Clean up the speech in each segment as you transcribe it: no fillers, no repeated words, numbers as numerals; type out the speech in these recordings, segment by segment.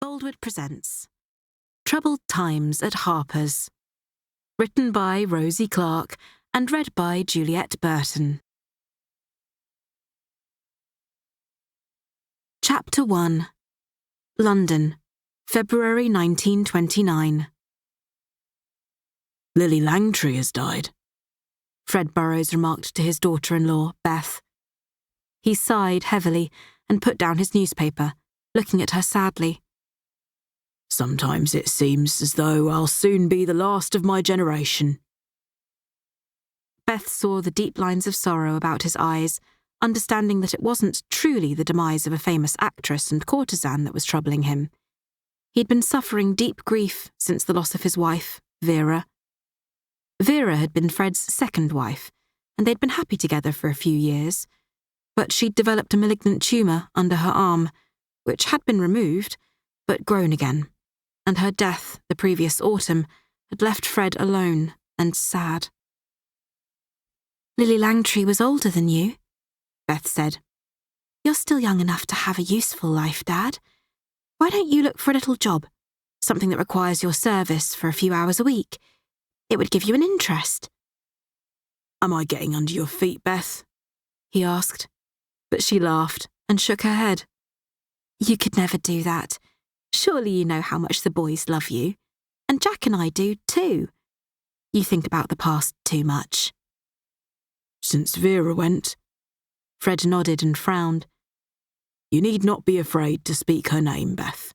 Boldwood presents Troubled Times at Harpers. Written by Rosie Clarke and read by Juliet Burton. Chapter 1. London, February 1929. Lily Langtry has died, Fred Burrows remarked to his daughter-in-law, Beth. He sighed heavily and put down his newspaper, looking at her sadly. Sometimes it seems as though I'll soon be the last of my generation. Beth saw the deep lines of sorrow about his eyes, understanding that it wasn't truly the demise of a famous actress and courtesan that was troubling him. He'd been suffering deep grief since the loss of his wife, Vera. Vera had been Fred's second wife, and they'd been happy together for a few years, but she'd developed a malignant tumour under her arm, which had been removed, but grown again, and her death the previous autumn had left Fred alone and sad. "Lily Langtry was older than you," Beth said. "You're still young enough to have a useful life, Dad. Why don't you look for a little job, something that requires your service for a few hours a week? It would give you an interest." Am I getting under your feet, Beth? He asked, but she laughed and shook her head. "You could never do that. Surely you know how much the boys love you, and Jack and I do too. You think about the past too much." Since Vera went, Fred nodded and frowned. You need not be afraid to speak her name, Beth.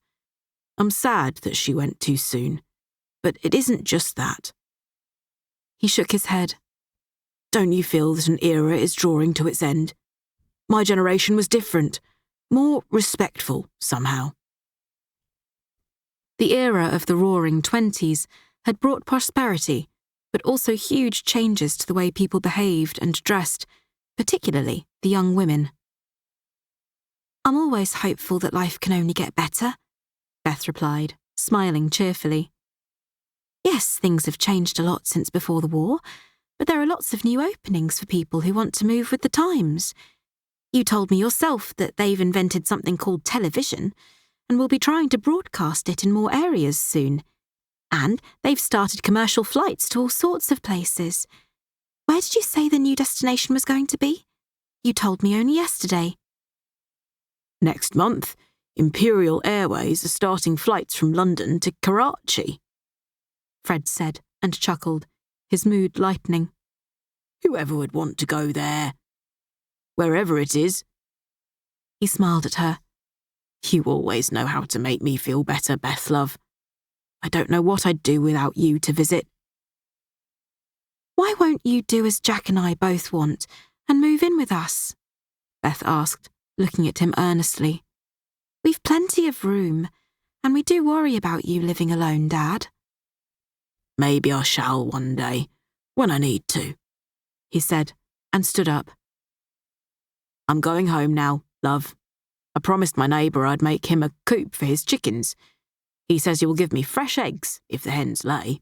I'm sad that she went too soon, but it isn't just that. He shook his head. Don't you feel that an era is drawing to its end? My generation was different, more respectful somehow. The era of the Roaring Twenties had brought prosperity, but also huge changes to the way people behaved and dressed, particularly the young women. "I'm always hopeful that life can only get better," Beth replied, smiling cheerfully. "Yes, things have changed a lot since before the war, but there are lots of new openings for people who want to move with the times. You told me yourself that they've invented something called television, and will be trying to broadcast it in more areas soon. And they've started commercial flights to all sorts of places. Where did you say the new destination was going to be? You told me only yesterday." Next month, Imperial Airways are starting flights from London to Karachi, Fred said and chuckled, his mood lightening. Whoever would want to go there? Wherever it is. He smiled at her. You always know how to make me feel better, Beth, love. I don't know what I'd do without you to visit. "Why won't you do as Jack and I both want and move in with us?" Beth asked, looking at him earnestly. "We've plenty of room, and we do worry about you living alone, Dad." Maybe I shall one day, when I need to, he said, and stood up. I'm going home now, love. I promised my neighbour I'd make him a coop for his chickens. He says he will give me fresh eggs if the hens lay.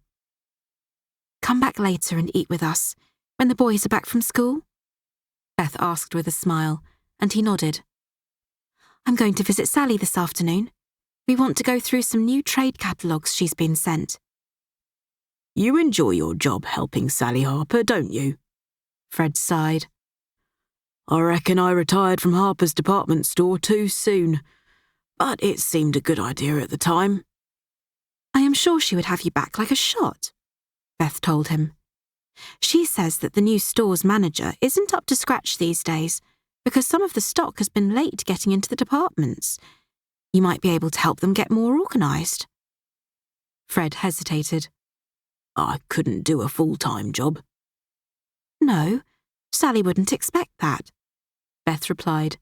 "Come back later and eat with us, when the boys are back from school?" Beth asked with a smile, and he nodded. "I'm going to visit Sally this afternoon. We want to go through some new trade catalogues she's been sent." You enjoy your job helping Sally Harper, don't you? Fred sighed. I reckon I retired from Harper's department store too soon, but it seemed a good idea at the time. "I am sure she would have you back like a shot," Beth told him. "She says that the new store's manager isn't up to scratch these days because some of the stock has been late getting into the departments. You might be able to help them get more organised." Fred hesitated. I couldn't do a full-time job. "No, Sally wouldn't expect that," Beth replied.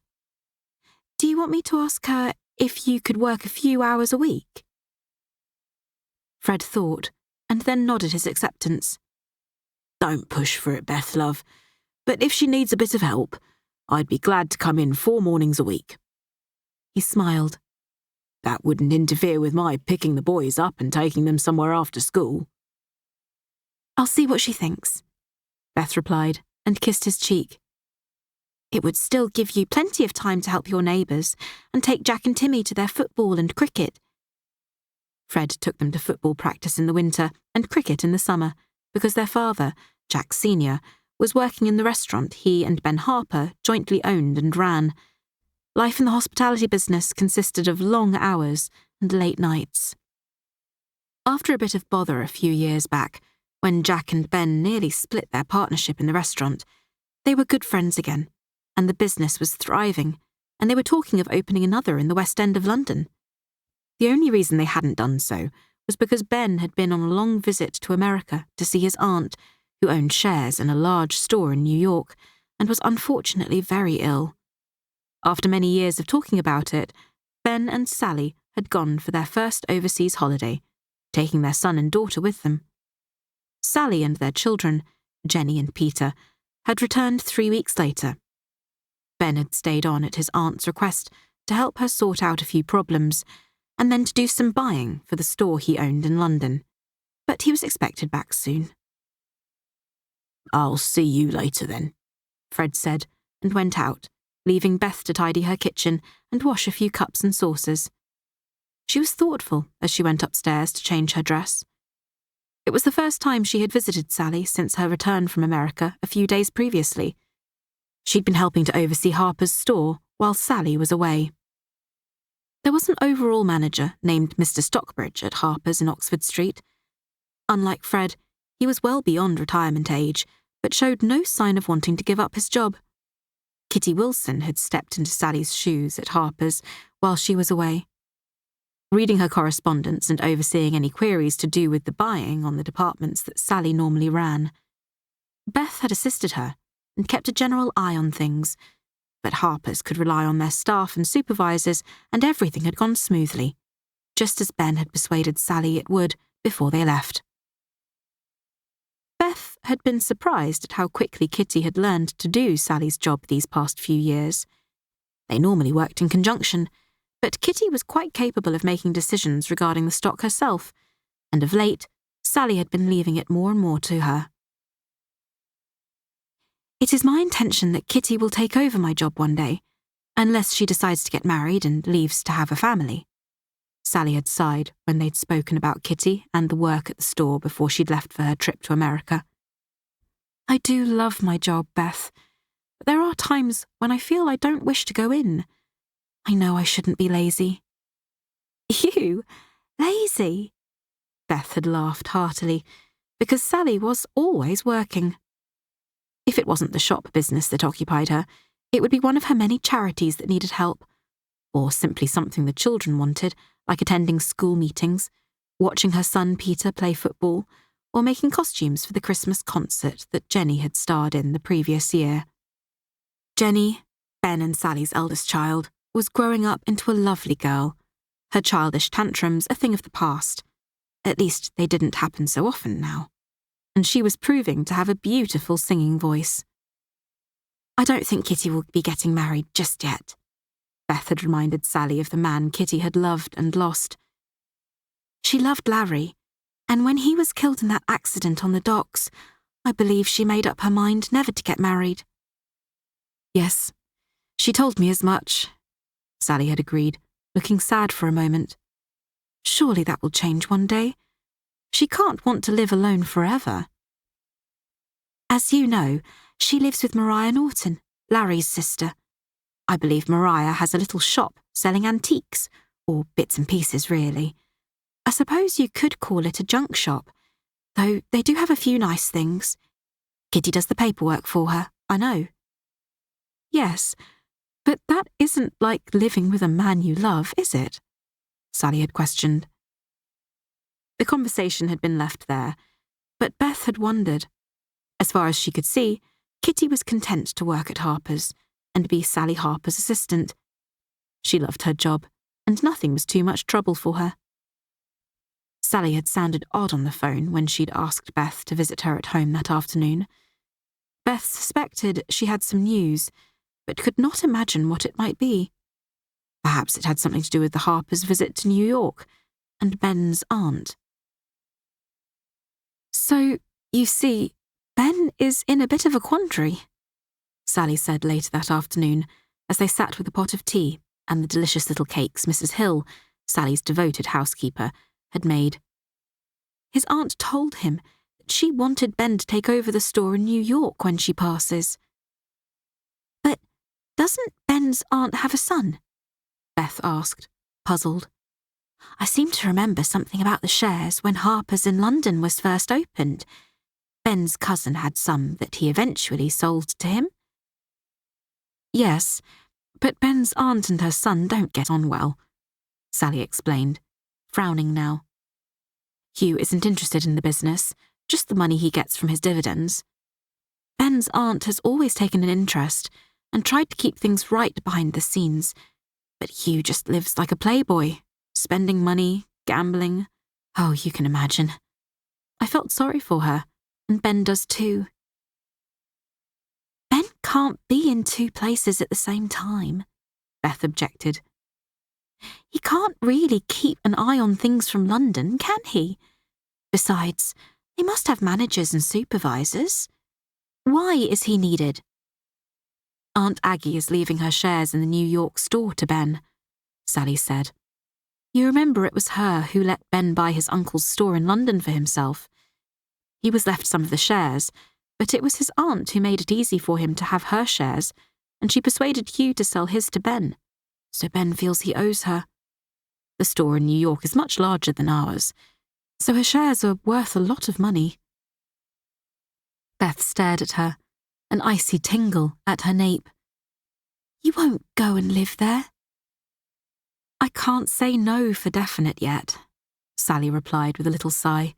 "Do you want me to ask her if you could work a few hours a week?" Fred thought, and then nodded his acceptance. Don't push for it, Beth, love, but if she needs a bit of help, I'd be glad to come in 4 mornings a week. He smiled. That wouldn't interfere with my picking the boys up and taking them somewhere after school. "I'll see what she thinks," Beth replied, and kissed his cheek. "It would still give you plenty of time to help your neighbours and take Jack and Timmy to their football and cricket, Fred took them to football practice in the winter and cricket in the summer because their father, Jack Sr., was working in the restaurant he and Ben Harper jointly owned and ran. Life in the hospitality business consisted of long hours and late nights. After a bit of bother a few years back, when Jack and Ben nearly split their partnership in the restaurant, they were good friends again, and the business was thriving, and they were talking of opening another in the West End of London. The only reason they hadn't done so was because Ben had been on a long visit to America to see his aunt, who owned shares in a large store in New York, and was unfortunately very ill. After many years of talking about it, Ben and Sally had gone for their first overseas holiday, taking their son and daughter with them. Sally and their children, Jenny and Peter, had returned 3 weeks later. Ben had stayed on at his aunt's request to help her sort out a few problems, and then to do some buying for the store he owned in London. But he was expected back soon. "I'll see you later then," Fred said, and went out, leaving Beth to tidy her kitchen and wash a few cups and saucers. She was thoughtful as she went upstairs to change her dress. It was the first time she had visited Sally since her return from America a few days previously. She'd been helping to oversee Harper's store while Sally was away. There was an overall manager named Mr. Stockbridge at Harper's in Oxford Street. Unlike Fred, he was well beyond retirement age, but showed no sign of wanting to give up his job. Kitty Wilson had stepped into Sally's shoes at Harper's while she was away. Reading her correspondence and overseeing any queries to do with the buying on the departments that Sally normally ran. Beth had assisted her and kept a general eye on things, but Harper's could rely on their staff and supervisors, and everything had gone smoothly, just as Ben had persuaded Sally it would before they left. Beth had been surprised at how quickly Kitty had learned to do Sally's job these past few years. They normally worked in conjunction, but Kitty was quite capable of making decisions regarding the stock herself, and of late, Sally had been leaving it more and more to her. "It is my intention that Kitty will take over my job one day, unless she decides to get married and leaves to have a family," Sally had sighed when they'd spoken about Kitty and the work at the store before she'd left for her trip to America. "I do love my job, Beth, but there are times when I feel I don't wish to go in. I know I shouldn't be lazy." "You? Lazy?" Beth had laughed heartily, because Sally was always working. If it wasn't the shop business that occupied her, it would be one of her many charities that needed help, or simply something the children wanted, like attending school meetings, watching her son Peter play football, or making costumes for the Christmas concert that Jenny had starred in the previous year. Jenny, Ben and Sally's eldest child, was growing up into a lovely girl, her childish tantrums a thing of the past. At least they didn't happen so often now. And she was proving to have a beautiful singing voice. "I don't think Kitty will be getting married just yet," Beth had reminded Sally of the man Kitty had loved and lost. "She loved Larry, and when he was killed in that accident on the docks, I believe she made up her mind never to get married." "Yes, she told me as much," Sally had agreed, looking sad for a moment. "Surely that will change one day. She can't want to live alone forever." "As you know, she lives with Mariah Norton, Larry's sister. I believe Mariah has a little shop selling antiques, or bits and pieces really. I suppose you could call it a junk shop, though they do have a few nice things. Kitty does the paperwork for her, I know." "Yes, but that isn't like living with a man you love, is it?" Sally had questioned. The conversation had been left there, but Beth had wondered. As far as she could see, Kitty was content to work at Harper's and be Sally Harper's assistant. She loved her job, and nothing was too much trouble for her. Sally had sounded odd on the phone when she'd asked Beth to visit her at home that afternoon. Beth suspected she had some news, but could not imagine what it might be. Perhaps it had something to do with the Harpers' visit to New York and Ben's aunt. "So, you see, Ben is in a bit of a quandary," Sally said later that afternoon as they sat with a pot of tea and the delicious little cakes Mrs. Hill, Sally's devoted housekeeper, had made. His aunt told him that she wanted Ben to take over the store in New York when she passes. But doesn't Ben's aunt have a son? Beth asked, puzzled. I seem to remember something about the shares when Harpers in London was first opened. Ben's cousin had some that he eventually sold to him. Yes, but Ben's aunt and her son don't get on well, Sally explained, frowning now. Hugh isn't interested in the business, just the money he gets from his dividends. Ben's aunt has always taken an interest and tried to keep things right behind the scenes, but Hugh just lives like a playboy, spending money, gambling. Oh, you can imagine. I felt sorry for her, and Ben does too. Ben can't be in two places at the same time, Beth objected. He can't really keep an eye on things from London, can he? Besides, they must have managers and supervisors. Why is he needed? Aunt Aggie is leaving her shares in the New York store to Ben, Sally said. You remember it was her who let Ben buy his uncle's store in London for himself. He was left some of the shares, but it was his aunt who made it easy for him to have her shares, and she persuaded Hugh to sell his to Ben, so Ben feels he owes her. The store in New York is much larger than ours, so her shares are worth a lot of money. Beth stared at her, an icy tingle at her nape. You won't go and live there? I can't say no for definite yet, Sally replied with a little sigh.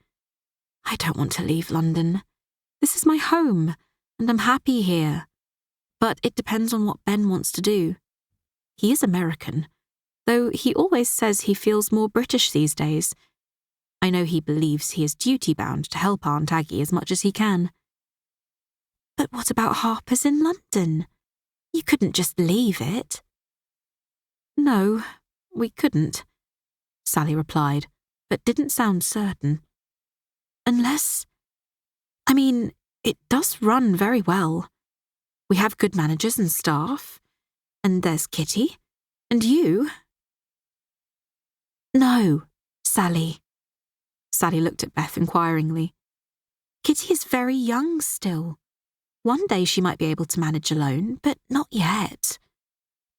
I don't want to leave London. This is my home, and I'm happy here. But it depends on what Ben wants to do. He is American, though he always says he feels more British these days. I know he believes he is duty-bound to help Aunt Aggie as much as he can. But what about Harpers in London? You couldn't just leave it. No, we couldn't, Sally replied, but didn't sound certain. Unless... it does run very well. We have good managers and staff. And there's Kitty. And you. No, Sally. Sally looked at Beth inquiringly. Kitty is very young still. One day she might be able to manage alone, but not yet.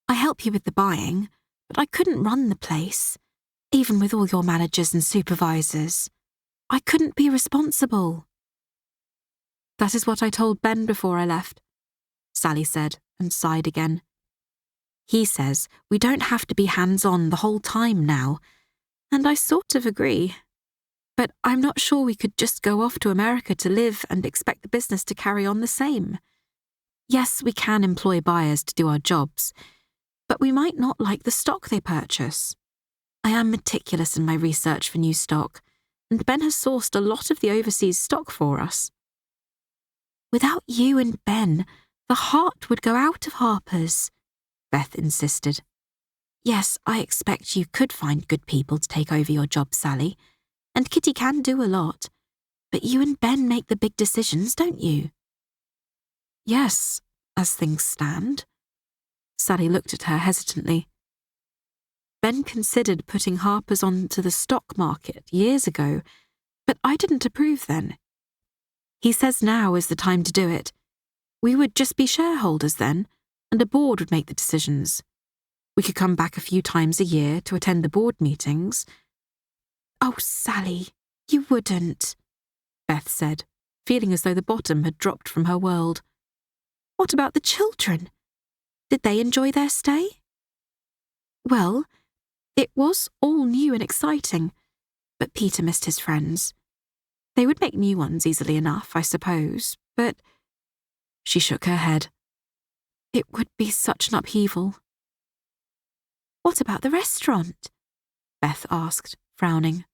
I help you with the buying, but I couldn't run the place, even with all your managers and supervisors. I couldn't be responsible. That is what I told Ben before I left, Sally said and sighed again. He says we don't have to be hands-on the whole time now, and I sort of agree. But I'm not sure we could just go off to America to live and expect the business to carry on the same. Yes, we can employ buyers to do our jobs, but we might not like the stock they purchase. I am meticulous in my research for new stock, and Ben has sourced a lot of the overseas stock for us. Without you and Ben, the heart would go out of Harper's, Beth insisted. Yes, I expect you could find good people to take over your job, Sally, and Kitty can do a lot, but you and Ben make the big decisions, don't you? Yes, as things stand. Sally looked at her hesitantly. Ben considered putting Harper's onto the stock market years ago, but I didn't approve then. He says now is the time to do it. We would just be shareholders then, and a board would make the decisions. We could come back a few times a year to attend the board meetings. Oh, Sally, you wouldn't, Beth said, feeling as though the bottom had dropped from her world. What about the children? Did they enjoy their stay? Well, it was all new and exciting, but Peter missed his friends. They would make new ones easily enough, I suppose, but... She shook her head. It would be such an upheaval. What about the restaurant? Beth asked, frowning.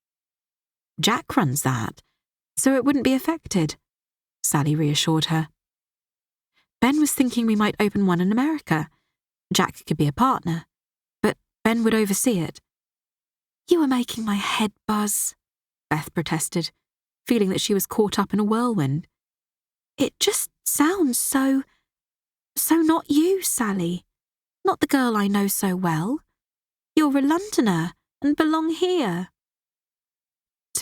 Jack runs that, so it wouldn't be affected, Sally reassured her. Ben was thinking we might open one in America. Jack could be a partner, but Ben would oversee it. You are making my head buzz, Beth protested, feeling that she was caught up in a whirlwind. It just sounds so not you, Sally. Not the girl I know so well. You're a Londoner and belong here.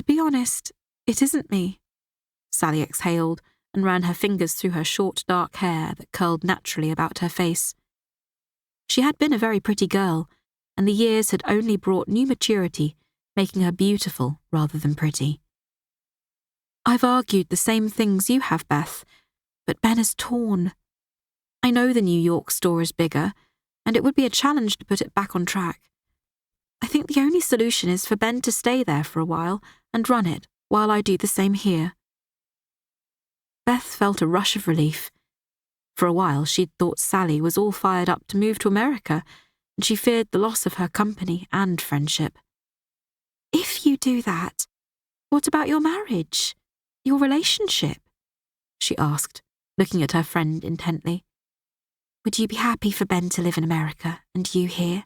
To be honest, it isn't me. Sally exhaled and ran her fingers through her short dark hair that curled naturally about her face. She had been a very pretty girl, and the years had only brought new maturity, making her beautiful rather than pretty. I've argued the same things you have, Beth, but Ben is torn. I know the New York store is bigger, and it would be a challenge to put it back on track. I think the only solution is for Ben to stay there for a while and run it while I do the same here. Beth felt a rush of relief. For a while she'd thought Sally was all fired up to move to America, and she feared the loss of her company and friendship. If you do that, what about your marriage? Your relationship? She asked, looking at her friend intently. Would you be happy for Ben to live in America and you here?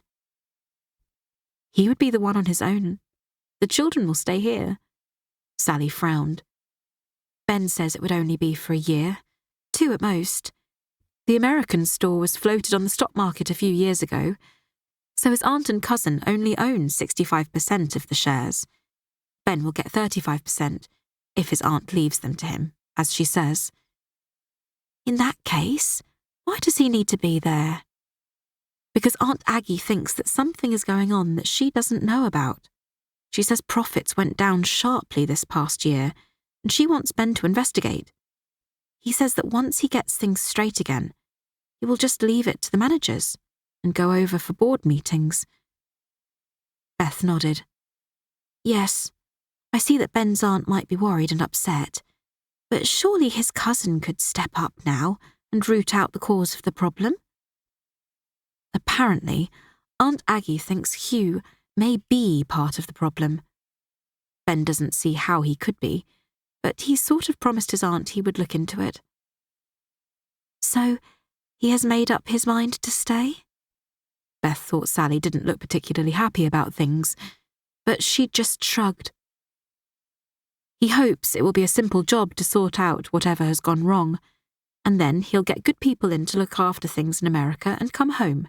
He would be the one on his own. The children will stay here. Sally frowned. Ben says it would only be for a year, 2 at most. The American store was floated on the stock market a few years ago, so his aunt and cousin only own 65% of the shares. Ben will get 35% if his aunt leaves them to him, as she says. In that case, why does he need to be there? Because Aunt Aggie thinks that something is going on that she doesn't know about. She says profits went down sharply this past year, and she wants Ben to investigate. He says that once he gets things straight again, he will just leave it to the managers and go over for board meetings. Beth nodded. Yes, I see that Ben's aunt might be worried and upset, but surely his cousin could step up now and root out the cause of the problem? Apparently, Aunt Aggie thinks Hugh may be part of the problem. Ben doesn't see how he could be, but he sort of promised his aunt he would look into it. So, he has made up his mind to stay? Beth thought Sally didn't look particularly happy about things, but she just shrugged. He hopes it will be a simple job to sort out whatever has gone wrong, and then he'll get good people in to look after things in America and come home.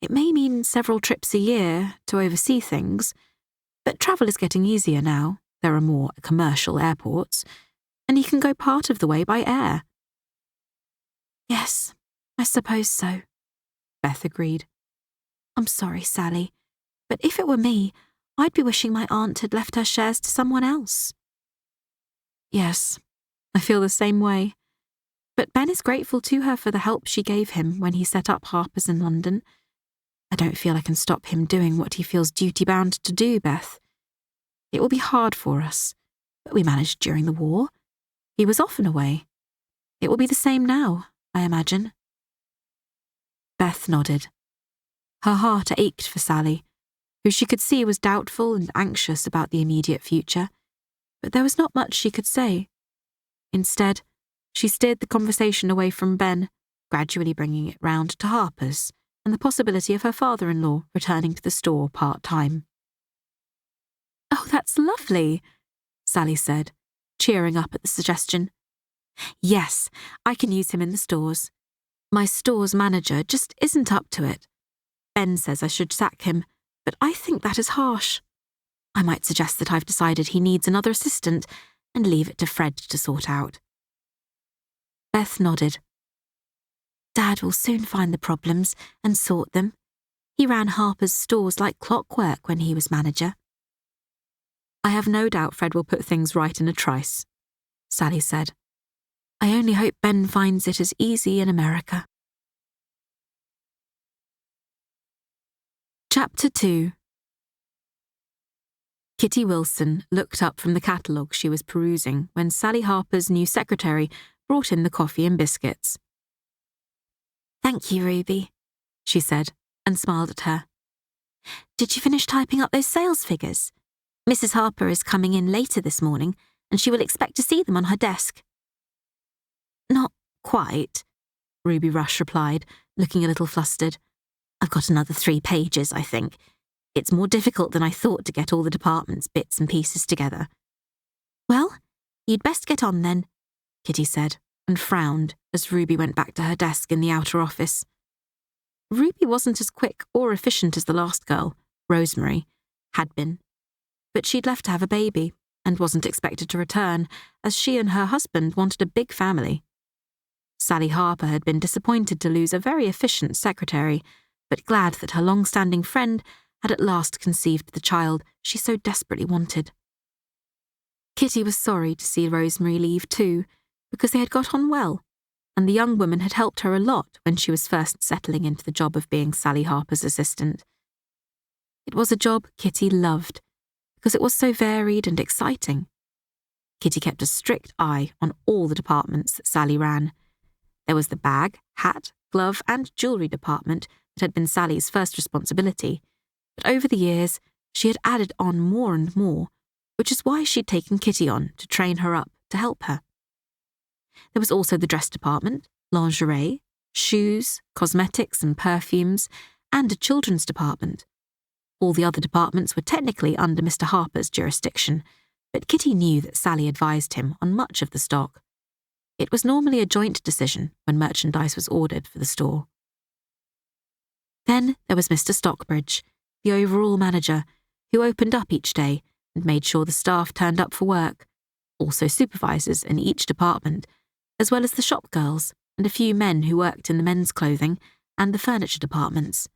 It may mean several trips a year to oversee things, but travel is getting easier now. There are more commercial airports, and he can go part of the way by air. Yes, I suppose so, Beth agreed. I'm sorry, Sally, but if it were me, I'd be wishing my aunt had left her shares to someone else. Yes, I feel the same way. But Ben is grateful to her for the help she gave him when he set up Harpers in London. I don't feel I can stop him doing what he feels duty-bound to do, Beth. It will be hard for us, but we managed during the war. He was often away. It will be the same now, I imagine. Beth nodded. Her heart ached for Sally, who she could see was doubtful and anxious about the immediate future, but there was not much she could say. Instead, she steered the conversation away from Ben, gradually bringing it round to Harper's and the possibility of her father-in-law returning to the store part-time. Oh, that's lovely, Sally said, cheering up at the suggestion. Yes, I can use him in the stores. My store's manager just isn't up to it. Ben says I should sack him, but I think that is harsh. I might suggest that I've decided he needs another assistant and leave it to Fred to sort out. Beth nodded. Dad will soon find the problems and sort them. He ran Harper's stores like clockwork when he was manager. I have no doubt Fred will put things right in a trice, Sally said. I only hope Ben finds it as easy in America. Chapter 2. Kitty Wilson looked up from the catalogue she was perusing when Sally Harper's new secretary brought in the coffee and biscuits. Thank you, Ruby, she said, and smiled at her. Did you finish typing up those sales figures? Mrs. Harper is coming in later this morning, and she will expect to see them on her desk. Not quite, Ruby Rush replied, looking a little flustered. I've got another 3 pages, I think. It's more difficult than I thought to get all the department's bits and pieces together. Well, you'd best get on then, Kitty said, and frowned as Ruby went back to her desk in the outer office. Ruby wasn't as quick or efficient as the last girl, Rosemary, had been, but she'd left to have a baby, and wasn't expected to return, as she and her husband wanted a big family. Sally Harper had been disappointed to lose a very efficient secretary, but glad that her long-standing friend had at last conceived the child she so desperately wanted. Kitty was sorry to see Rosemary leave too, because they had got on well, and the young woman had helped her a lot when she was first settling into the job of being Sally Harper's assistant. It was a job Kitty loved, because it was so varied and exciting. Kitty kept a strict eye on all the departments that Sally ran. There was the bag, hat, glove and jewellery department that had been Sally's first responsibility, but over the years she had added on more and more, which is why she'd taken Kitty on to train her up to help her. There was also the dress department, lingerie, shoes, cosmetics and perfumes, and a children's department. All the other departments were technically under Mr. Harper's jurisdiction, but Kitty knew that Sally advised him on much of the stock. It was normally a joint decision when merchandise was ordered for the store. Then there was Mr. Stockbridge, the overall manager, who opened up each day and made sure the staff turned up for work, also supervisors in each department, as well as the shop girls and a few men who worked in the men's clothing and the furniture departments.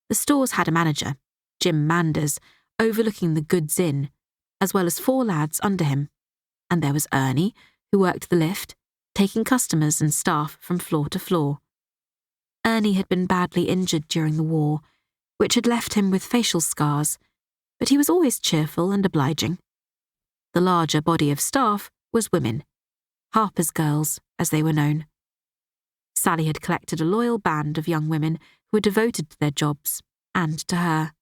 The stores had a manager, Jim Manders, overlooking the goods in, as well as 4 lads under him, and there was Ernie, who worked the lift, taking customers and staff from floor to floor. Ernie had been badly injured during the war, which had left him with facial scars, but he was always cheerful and obliging. The larger body of staff was women, Harper's girls, as they were known. Sally had collected a loyal band of young women who were devoted to their jobs and to her.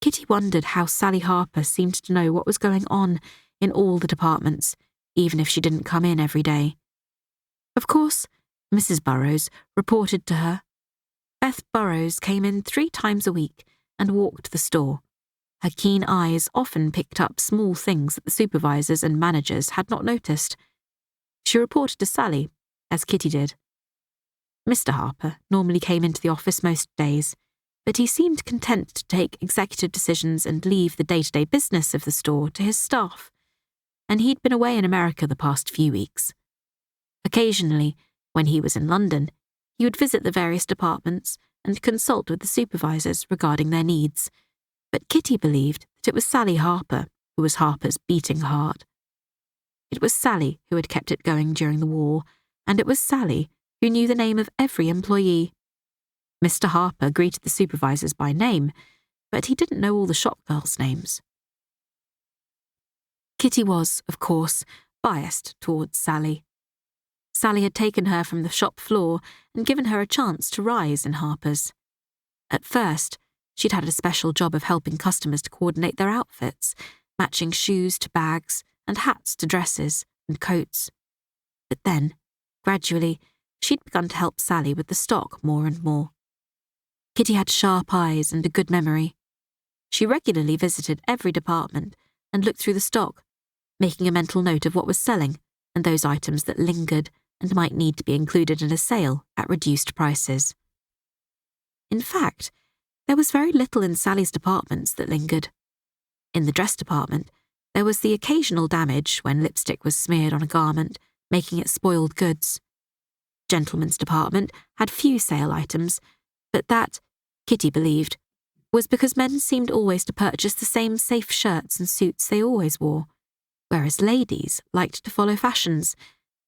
Kitty wondered how Sally Harper seemed to know what was going on in all the departments, even if she didn't come in every day. Of course, Mrs. Burrows reported to her. Beth Burrows came in 3 times a week and walked the store. Her keen eyes often picked up small things that the supervisors and managers had not noticed. She reported to Sally, as Kitty did. Mr. Harper normally came into the office most days, but he seemed content to take executive decisions and leave the day-to-day business of the store to his staff, and he'd been away in America the past few weeks. Occasionally, when he was in London, he would visit the various departments and consult with the supervisors regarding their needs, but Kitty believed that it was Sally Harper who was Harper's beating heart. It was Sally who had kept it going during the war, and it was Sally who knew the name of every employee. Mr. Harper greeted the supervisors by name, but he didn't know all the shop girls' names. Kitty was, of course, biased towards Sally. Sally had taken her from the shop floor and given her a chance to rise in Harper's. At first, she'd had a special job of helping customers to coordinate their outfits, matching shoes to bags and hats to dresses and coats. But then, gradually, she'd begun to help Sally with the stock more and more. Kitty had sharp eyes and a good memory. She regularly visited every department and looked through the stock, making a mental note of what was selling and those items that lingered and might need to be included in a sale at reduced prices. In fact, there was very little in Sally's departments that lingered. In the dress department, there was the occasional damage when lipstick was smeared on a garment, making it spoiled goods. Gentlemen's department had few sale items, but that, Kitty believed, was because men seemed always to purchase the same safe shirts and suits they always wore, whereas ladies liked to follow fashions,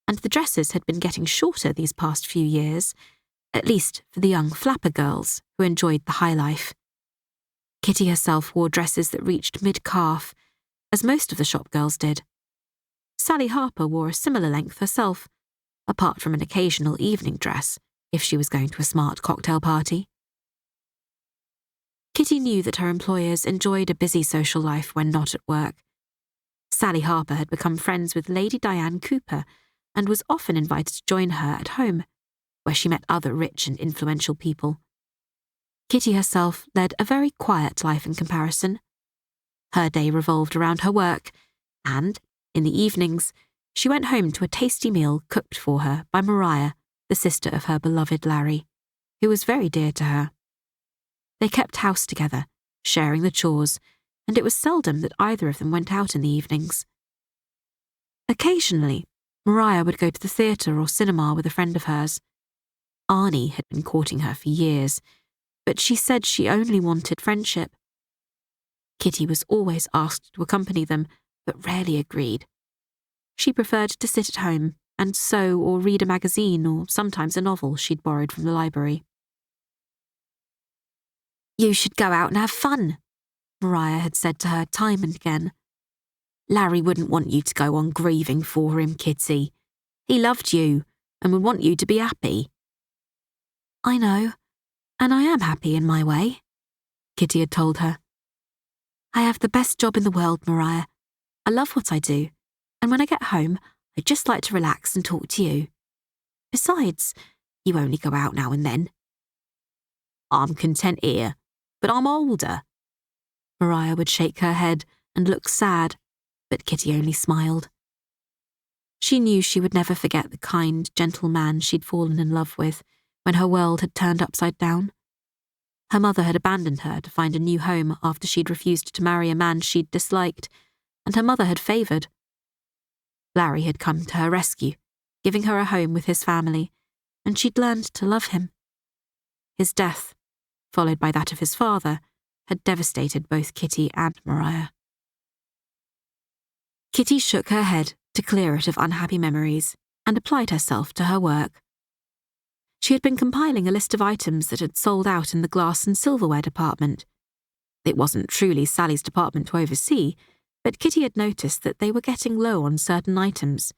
and the dresses had been getting shorter these past few years, at least for the young flapper girls who enjoyed the high life. Kitty herself wore dresses that reached mid-calf, as most of the shop girls did. Sally Harper wore a similar length herself, apart from an occasional evening dress, if she was going to a smart cocktail party. Kitty knew that her employers enjoyed a busy social life when not at work. Sally Harper had become friends with Lady Diane Cooper and was often invited to join her at home, where she met other rich and influential people. Kitty herself led a very quiet life in comparison. Her day revolved around her work, and, in the evenings, she went home to a tasty meal cooked for her by Maria, the sister of her beloved Larry, who was very dear to her. They kept house together, sharing the chores, and it was seldom that either of them went out in the evenings. Occasionally, Mariah would go to the theatre or cinema with a friend of hers. Arnie had been courting her for years, but she said she only wanted friendship. Kitty was always asked to accompany them, but rarely agreed. She preferred to sit at home and sew or read a magazine or sometimes a novel she'd borrowed from the library. "You should go out and have fun," Mariah had said to her time and again. "Larry wouldn't want you to go on grieving for him, Kitty. He loved you and would want you to be happy." "I know, and I am happy in my way," Kitty had told her. "I have the best job in the world, Mariah. I love what I do, and when I get home, I'd just like to relax and talk to you. Besides, you only go out now and then." "I'm content here, but I'm older." Mariah would shake her head and look sad, but Kitty only smiled. She knew she would never forget the kind, gentle man she'd fallen in love with when her world had turned upside down. Her mother had abandoned her to find a new home after she'd refused to marry a man she'd disliked, and her mother had favoured. Larry had come to her rescue, giving her a home with his family, and she'd learned to love him. His death, followed by that of his father, had devastated both Kitty and Mariah. Kitty shook her head to clear it of unhappy memories and applied herself to her work. She had been compiling a list of items that had sold out in the glass and silverware department. It wasn't truly Sally's department to oversee, but Kitty had noticed that they were getting low on certain items,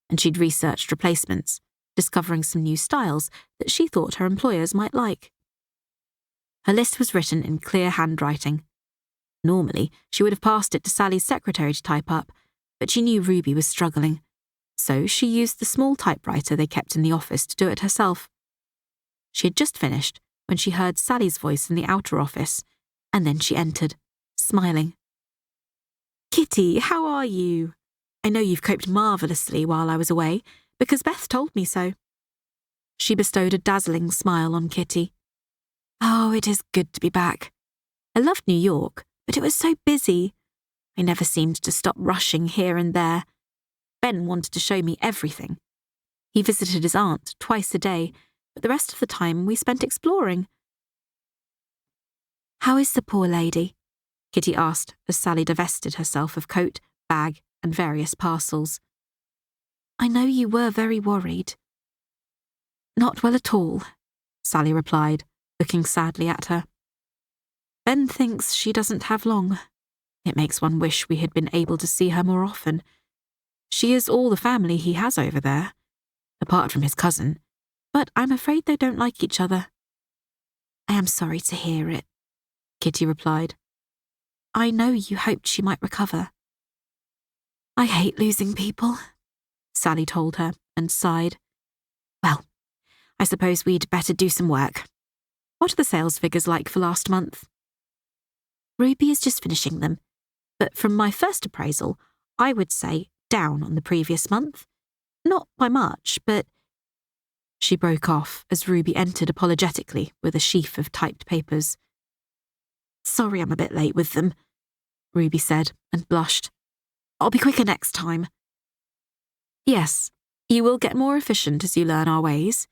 and she'd researched replacements, discovering some new styles that she thought her employers might like. Her list was written in clear handwriting. Normally, she would have passed it to Sally's secretary to type up, but she knew Ruby was struggling, so she used the small typewriter they kept in the office to do it herself. She had just finished when she heard Sally's voice in the outer office, and then she entered, smiling. "Kitty, how are you? I know you've coped marvellously while I was away, because Beth told me so." She bestowed a dazzling smile on Kitty. "Oh, it is good to be back. I loved New York, but it was so busy. I never seemed to stop rushing here and there. Ben wanted to show me everything. He visited his aunt twice a day, but the rest of the time we spent exploring." "How is the poor lady?" Kitty asked as Sally divested herself of coat, bag, and various parcels. "I know you were very worried." "Not well at all," Sally replied, looking sadly at her. "Ben thinks she doesn't have long. It makes one wish we had been able to see her more often. She is all the family he has over there, apart from his cousin, but I'm afraid they don't like each other." "I am sorry to hear it," Kitty replied. "I know you hoped she might recover." "I hate losing people," Sally told her and sighed. "Well, I suppose we'd better do some work. What are the sales figures like for last month?" "Ruby is just finishing them, but from my first appraisal, I would say down on the previous month. Not by much, but—" She broke off as Ruby entered apologetically with a sheaf of typed papers. "Sorry I'm a bit late with them," Ruby said and blushed. "I'll be quicker next time." "Yes, you will get more efficient as you learn our ways,"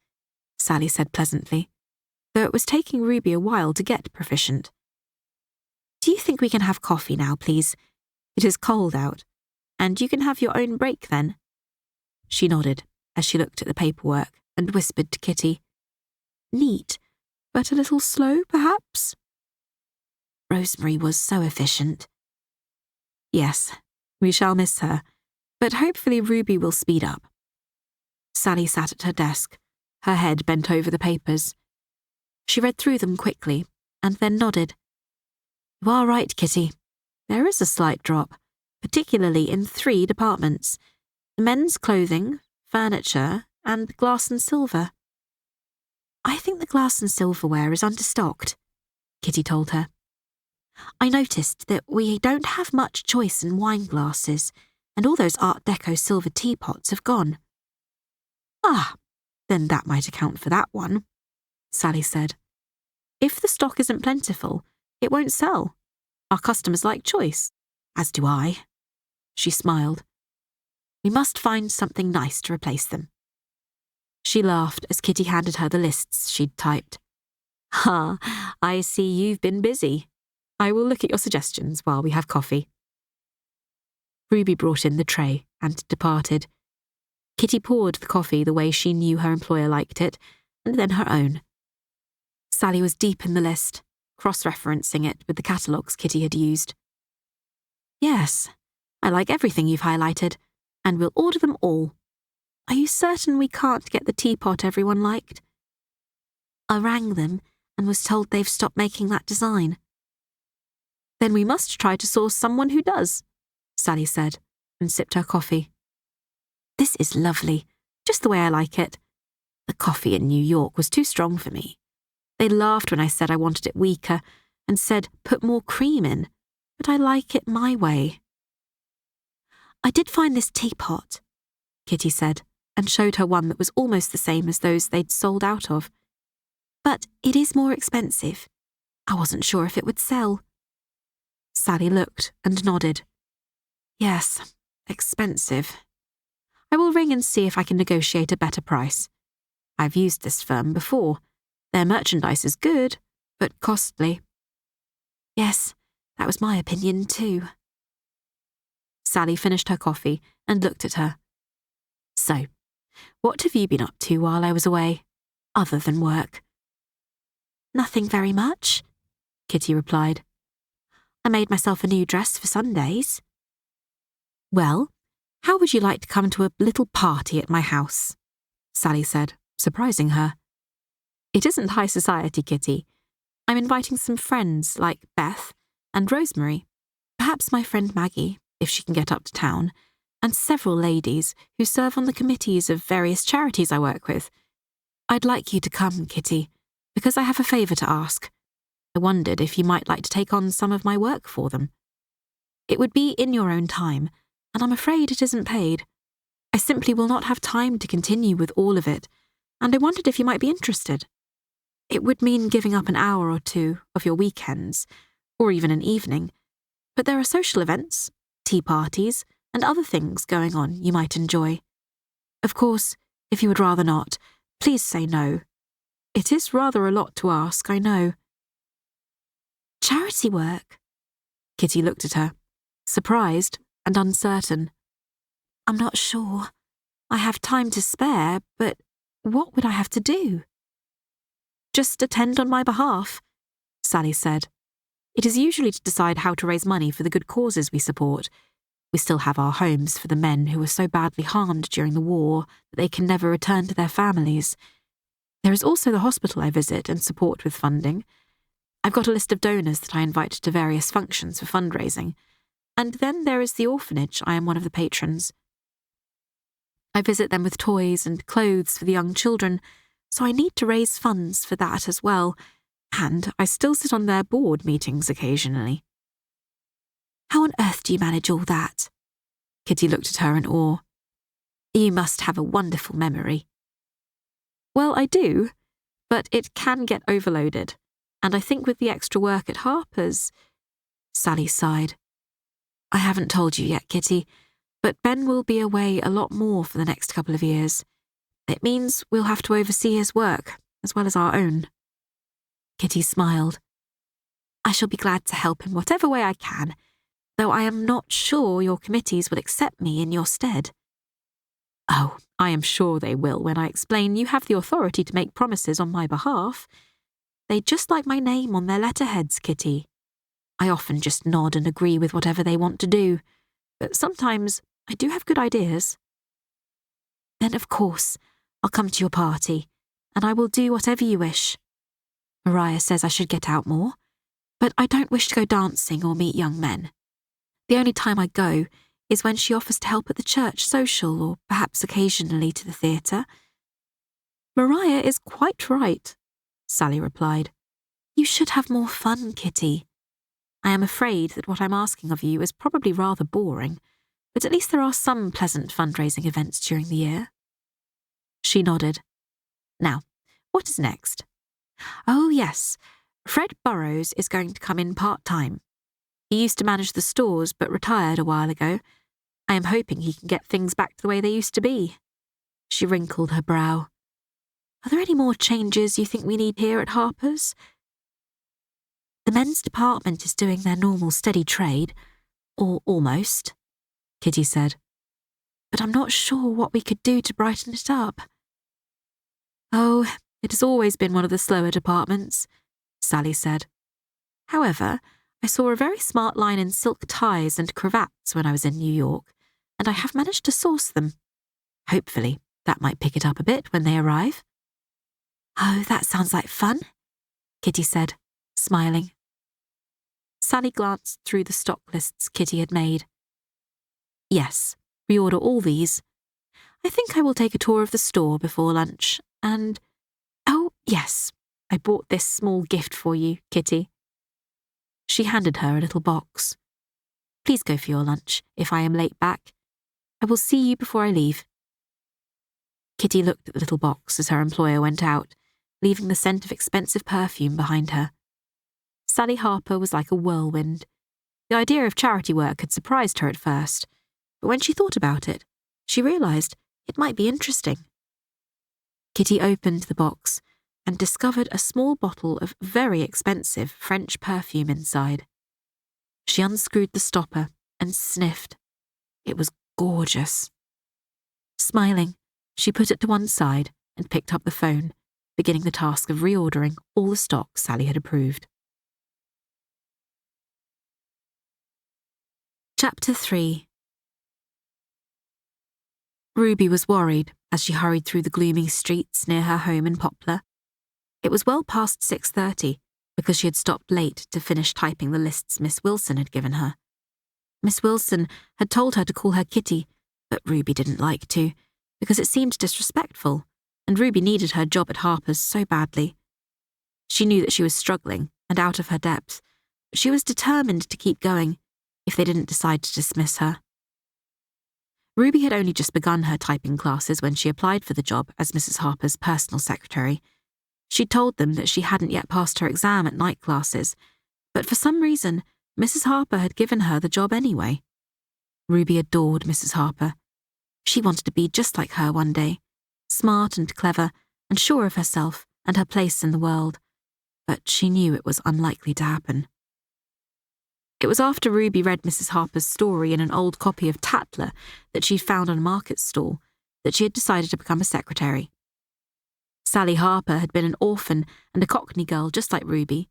Sally said pleasantly, though it was taking Ruby a while to get proficient. "Do you think we can have coffee now, please? It is cold out, and you can have your own break then." She nodded as she looked at the paperwork and whispered to Kitty, "Neat, but a little slow, perhaps?" Rosemary was so efficient. "Yes, we shall miss her, but hopefully Ruby will speed up." Sally sat at her desk, her head bent over the papers. She read through them quickly and then nodded. "You are right, Kitty. There is a slight drop, particularly in 3 departments: men's clothing, furniture, and glass and silver." "I think the glass and silverware is understocked," Kitty told her. "I noticed that we don't have much choice in wine glasses, and all those Art Deco silver teapots have gone." "Ah, then that might account for that one," Sally said. "If the stock isn't plentiful, it won't sell. Our customers like choice. As do I. She smiled. We must find something nice to replace them. She laughed as Kitty handed her the lists she'd typed. Ha, I see you've been busy. I will look at your suggestions while we have coffee. Ruby brought in the tray and departed. Kitty poured the coffee the way she knew her employer liked it, and then her own. Sally was deep in the list, cross-referencing it with the catalogues Kitty had used. Yes, I like everything you've highlighted, and we'll order them all. Are you certain we can't get the teapot everyone liked? I rang them and was told they've stopped making that design. Then we must try to source someone who does, Sally said, and sipped her coffee. This is lovely, just the way I like it. The coffee in New York was too strong for me. They laughed when I said I wanted it weaker and said put more cream in, but I like it my way. I did find this teapot, Kitty said, and showed her one that was almost the same as those they'd sold out of. But it is more expensive. I wasn't sure if it would sell. Sally looked and nodded. Yes, expensive. I will ring and see if I can negotiate a better price. I've used this firm before. Their merchandise is good, but costly. Yes, that was my opinion too. Sally finished her coffee and looked at her. So, what have you been up to while I was away, other than work? Nothing very much, Kitty replied. I made myself a new dress for Sundays. Well, how would you like to come to a little party at my house? Sally said, surprising her. It isn't high society, Kitty. I'm inviting some friends like Beth and Rosemary, perhaps my friend Maggie, if she can get up to town, and several ladies who serve on the committees of various charities I work with. I'd like you to come, Kitty, because I have a favour to ask. I wondered if you might like to take on some of my work for them. It would be in your own time, and I'm afraid it isn't paid. I simply will not have time to continue with all of it, and I wondered if you might be interested. It would mean giving up an hour or two of your weekends, or even an evening, but there are social events, tea parties, and other things going on you might enjoy. Of course, if you would rather not, please say no. It is rather a lot to ask, I know. Charity work? Kitty looked at her, surprised and uncertain. I'm not sure. I have time to spare, but what would I have to do? Just attend on my behalf, Sally said. It is usually to decide how to raise money for the good causes we support. We still have our homes for the men who were so badly harmed during the war that they can never return to their families. There is also the hospital I visit and support with funding. I've got a list of donors that I invite to various functions for fundraising. And then there is the orphanage. I am one of the patrons. I visit them with toys and clothes for the young children, so I need to raise funds for that as well, and I still sit on their board meetings occasionally. How on earth do you manage all that? Kitty looked at her in awe. You must have a wonderful memory. Well, I do, but it can get overloaded, and I think with the extra work at Harpers... Sally sighed. I haven't told you yet, Kitty, but Ben will be away a lot more for the next couple of years. It means we'll have to oversee his work, as well as our own. Kitty smiled. I shall be glad to help in whatever way I can, though I am not sure your committees will accept me in your stead. Oh, I am sure they will when I explain you have the authority to make promises on my behalf. They just like my name on their letterheads, Kitty. I often just nod and agree with whatever they want to do, but sometimes I do have good ideas. Then, of course, I'll come to your party, and I will do whatever you wish. Mariah says I should get out more, but I don't wish to go dancing or meet young men. The only time I go is when she offers to help at the church social or perhaps occasionally to the theatre. Mariah is quite right, Sally replied. You should have more fun, Kitty. I am afraid that what I'm asking of you is probably rather boring, but at least there are some pleasant fundraising events during the year. She nodded. Now, what is next? Oh, yes, Fred Burrows is going to come in part-time. He used to manage the stores but retired a while ago. I am hoping he can get things back to the way they used to be." She wrinkled her brow. "Are there any more changes you think we need here at Harper's?" "The men's department is doing their normal steady trade, or almost," Kitty said. "But I'm not sure what we could do to brighten it up." "Oh, it has always been one of the slower departments," Sally said. "However, I saw a very smart line in silk ties and cravats when I was in New York, and I have managed to source them. Hopefully, that might pick it up a bit when they arrive." "Oh, that sounds like fun," Kitty said, smiling. Sally glanced through the stock lists Kitty had made. "Yes, reorder all these. I think I will take a tour of the store before lunch, and... oh, yes, I bought this small gift for you, Kitty." She handed her a little box. "Please go for your lunch, if I am late back. I will see you before I leave." Kitty looked at the little box as her employer went out, leaving the scent of expensive perfume behind her. Sally Harper was like a whirlwind. The idea of charity work had surprised her at first, but when she thought about it, she realised it might be interesting. Kitty opened the box and discovered a small bottle of very expensive French perfume inside. She unscrewed the stopper and sniffed. It was gorgeous. Smiling, she put it to one side and picked up the phone, beginning the task of reordering all the stock Sally had approved. Chapter 3. Ruby was worried as she hurried through the gloomy streets near her home in Poplar. It was well past 6:30 because she had stopped late to finish typing the lists Miss Wilson had given her. Miss Wilson had told her to call her Kitty, but Ruby didn't like to because it seemed disrespectful, and Ruby needed her job at Harper's so badly. She knew that she was struggling and out of her depth, but she was determined to keep going if they didn't decide to dismiss her. Ruby had only just begun her typing classes when she applied for the job as Mrs. Harper's personal secretary. She'd told them that she hadn't yet passed her exam at night classes, but for some reason, Mrs. Harper had given her the job anyway. Ruby adored Mrs. Harper. She wanted to be just like her one day, smart and clever and sure of herself and her place in the world, but she knew it was unlikely to happen. It was after Ruby read Mrs. Harper's story in an old copy of Tatler that she'd found on a market stall that she had decided to become a secretary. Sally Harper had been an orphan and a Cockney girl just like Ruby.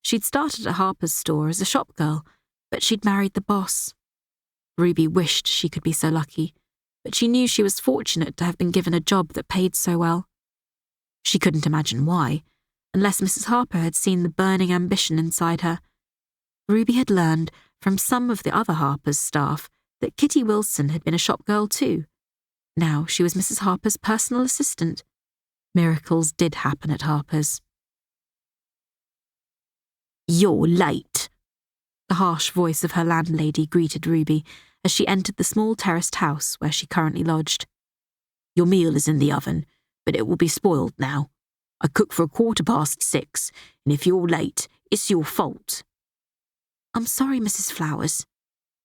She'd started at Harper's store as a shop girl, but she'd married the boss. Ruby wished she could be so lucky, but she knew she was fortunate to have been given a job that paid so well. She couldn't imagine why, unless Mrs. Harper had seen the burning ambition inside her. Ruby had learned from some of the other Harper's staff that Kitty Wilson had been a shop girl too. Now she was Mrs. Harper's personal assistant. Miracles did happen at Harper's. "You're late," the harsh voice of her landlady greeted Ruby as she entered the small terraced house where she currently lodged. "Your meal is in the oven, but it will be spoiled now. I cooked for 6:15, and if you're late, it's your fault." "I'm sorry, Mrs. Flowers,"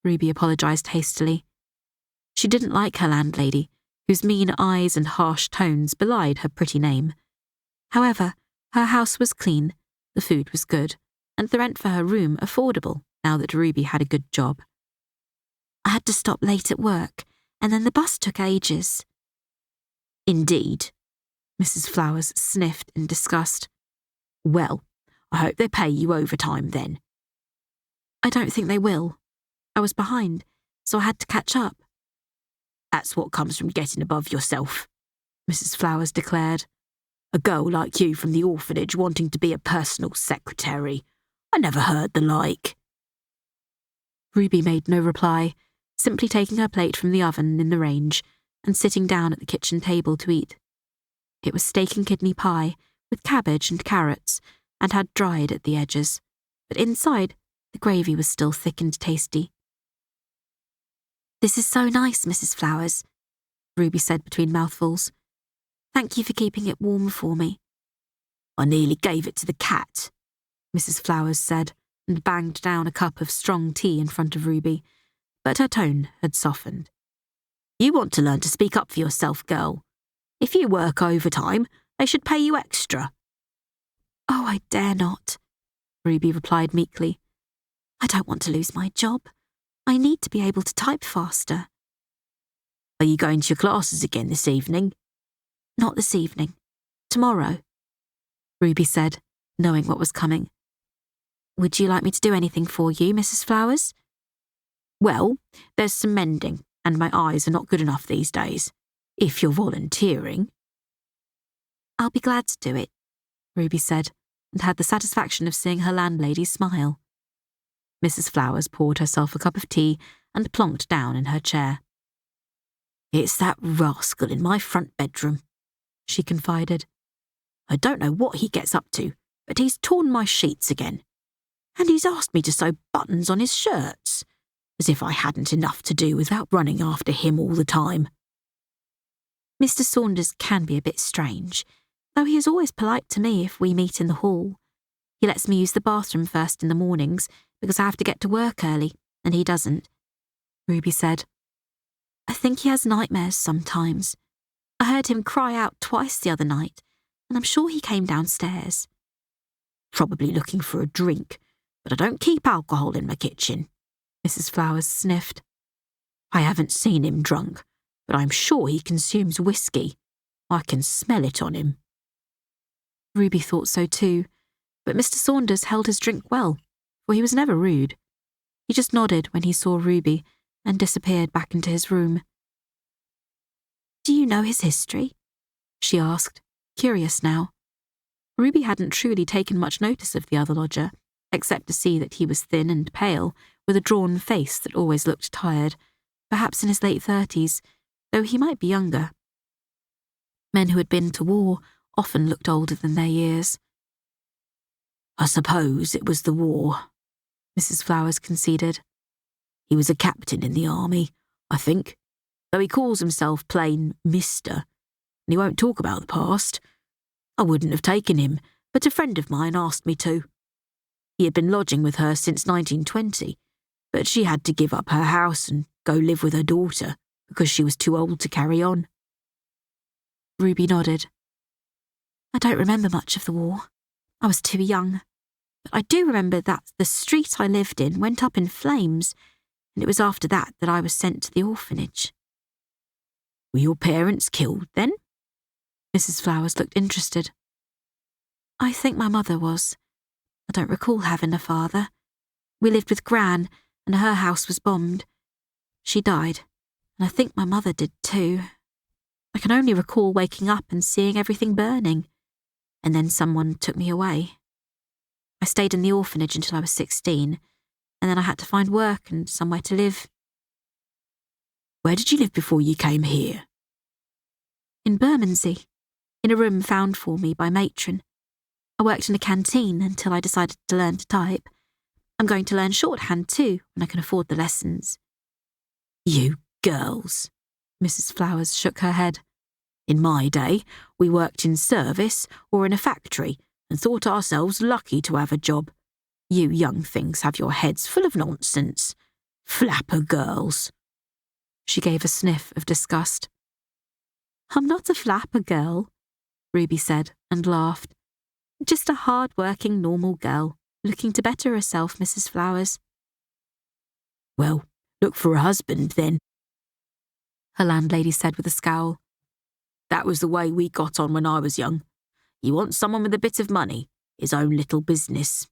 Ruby apologised hastily. She didn't like her landlady, whose mean eyes and harsh tones belied her pretty name. However, her house was clean, the food was good, and the rent for her room affordable now that Ruby had a good job. "I had to stop late at work, and then the bus took ages." "Indeed," Mrs. Flowers sniffed in disgust. "Well, I hope they pay you overtime then." "I don't think they will. I was behind, so I had to catch up." "That's what comes from getting above yourself," Mrs. Flowers declared. "A girl like you from the orphanage wanting to be a personal secretary. I never heard the like." Ruby made no reply, simply taking her plate from the oven in the range and sitting down at the kitchen table to eat. It was steak and kidney pie, with cabbage and carrots, and had dried at the edges, but inside, the gravy was still thick and tasty. "This is so nice, Mrs. Flowers," Ruby said between mouthfuls. "Thank you for keeping it warm for me." "I nearly gave it to the cat," Mrs. Flowers said, and banged down a cup of strong tea in front of Ruby, but her tone had softened. You want to learn to speak up for yourself, girl. If you work overtime, they should pay you extra. Oh, I dare not, Ruby replied meekly. I don't want to lose my job. I need to be able to type faster. Are you going to your classes again this evening? Not this evening. Tomorrow, Ruby said, knowing what was coming. Would you like me to do anything for you, Mrs. Flowers? Well, there's some mending, and my eyes are not good enough these days. If you're volunteering. I'll be glad to do it, Ruby said, and had the satisfaction of seeing her landlady smile. Mrs. Flowers poured herself a cup of tea and plonked down in her chair. It's that rascal in my front bedroom, she confided. I don't know what he gets up to, but he's torn my sheets again. And he's asked me to sew buttons on his shirts, as if I hadn't enough to do without running after him all the time. Mr. Saunders can be a bit strange, though he is always polite to me if we meet in the hall. He lets me use the bathroom first in the mornings because I have to get to work early, and he doesn't, Ruby said. I think he has nightmares sometimes. I heard him cry out twice the other night, and I'm sure he came downstairs. Probably looking for a drink, but I don't keep alcohol in my kitchen, Mrs. Flowers sniffed. I haven't seen him drunk, but I'm sure he consumes whiskey. I can smell it on him. Ruby thought so too, but Mr. Saunders held his drink well, for he was never rude. He just nodded when he saw Ruby and disappeared back into his room. Do you know his history? She asked, curious now. Ruby hadn't truly taken much notice of the other lodger, except to see that he was thin and pale, with a drawn face that always looked tired, perhaps in his late 30s, though he might be younger. Men who had been to war often looked older than their years. I suppose it was the war, Mrs. Flowers conceded. He was a captain in the army, I think, though he calls himself plain Mr., and he won't talk about the past. I wouldn't have taken him, but a friend of mine asked me to. He had been lodging with her since 1920, but she had to give up her house and go live with her daughter because she was too old to carry on. Ruby nodded. I don't remember much of the war. I was too young. But I do remember that the street I lived in went up in flames, and it was after that that I was sent to the orphanage. Were your parents killed then? Mrs. Flowers looked interested. I think my mother was. I don't recall having a father. We lived with Gran, and her house was bombed. She died, and I think my mother did too. I can only recall waking up and seeing everything burning, and then someone took me away. I stayed in the orphanage until I was 16, and then I had to find work and somewhere to live. Where did you live before you came here? In Bermondsey, in a room found for me by matron. I worked in a canteen until I decided to learn to type. I'm going to learn shorthand too when I can afford the lessons. You girls, Mrs. Flowers shook her head. In my day, we worked in service or in a factory and thought ourselves lucky to have a job. You young things have your heads full of nonsense. Flapper girls. She gave a sniff of disgust. I'm not a flapper girl, Ruby said and laughed. Just a hard-working, normal girl, looking to better herself, Mrs. Flowers. Well, look for a husband, then, her landlady said with a scowl. That was the way we got on when I was young. You want someone with a bit of money, his own little business.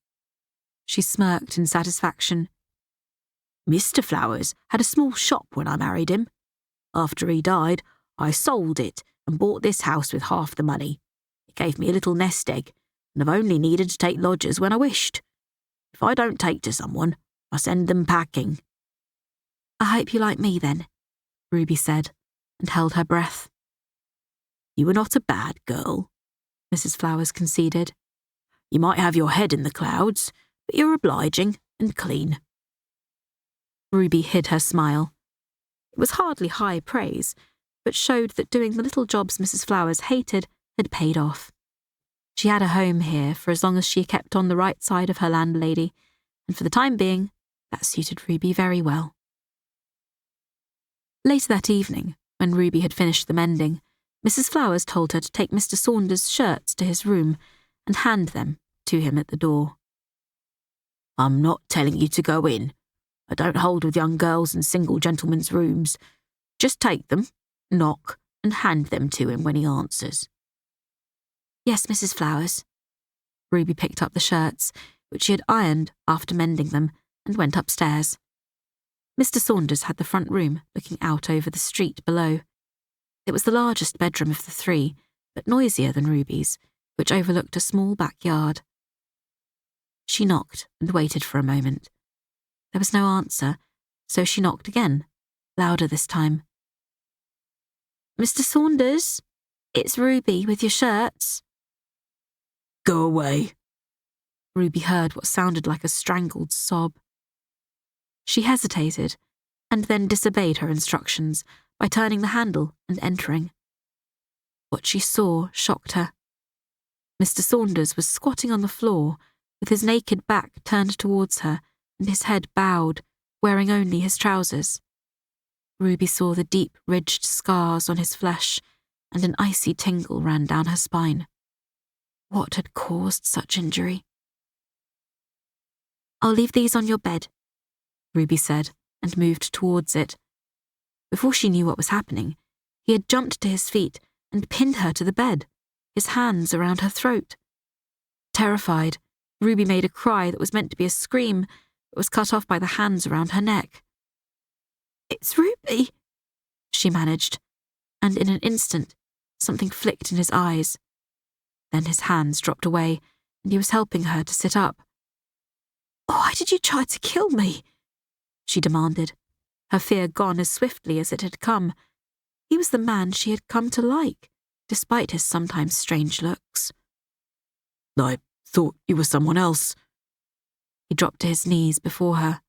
She smirked in satisfaction. Mr. Flowers had a small shop when I married him. After he died, I sold it and bought this house with half the money. It gave me a little nest egg, and I've only needed to take lodgers when I wished. If I don't take to someone, I send them packing. I hope you like me then, Ruby said, and held her breath. You were not a bad girl, Mrs. Flowers conceded. You might have your head in the clouds, but you're obliging and clean. Ruby hid her smile. It was hardly high praise, but showed that doing the little jobs Mrs. Flowers hated had paid off. She had a home here for as long as she kept on the right side of her landlady, and for the time being, that suited Ruby very well. Later that evening, when Ruby had finished the mending, Mrs. Flowers told her to take Mr. Saunders' shirts to his room and hand them to him at the door. I'm not telling you to go in. I don't hold with young girls in single gentlemen's rooms. Just take them, knock, and hand them to him when he answers. Yes, Mrs. Flowers. Ruby picked up the shirts, which she had ironed after mending them, and went upstairs. Mr. Saunders had the front room looking out over the street below. It was the largest bedroom of the three, but noisier than Ruby's, which overlooked a small backyard. She knocked and waited for a moment. There was no answer, so she knocked again, louder this time. Mr. Saunders, it's Ruby with your shirts. Go away. Ruby heard what sounded like a strangled sob. She hesitated, and then disobeyed her instructions by turning the handle and entering. What she saw shocked her. Mr. Saunders was squatting on the floor, with his naked back turned towards her and his head bowed, wearing only his trousers. Ruby saw the deep, ridged scars on his flesh, and an icy tingle ran down her spine. What had caused such injury? I'll leave these on your bed, Ruby said, and moved towards it. Before she knew what was happening, he had jumped to his feet and pinned her to the bed, his hands around her throat. Terrified, Ruby made a cry that was meant to be a scream, but was cut off by the hands around her neck. It's Ruby, she managed, and in an instant, something flicked in his eyes. Then his hands dropped away, and he was helping her to sit up. Why did you try to kill me? She demanded, her fear gone as swiftly as it had come. He was the man she had come to like, despite his sometimes strange looks. I thought you were someone else. He dropped to his knees before her.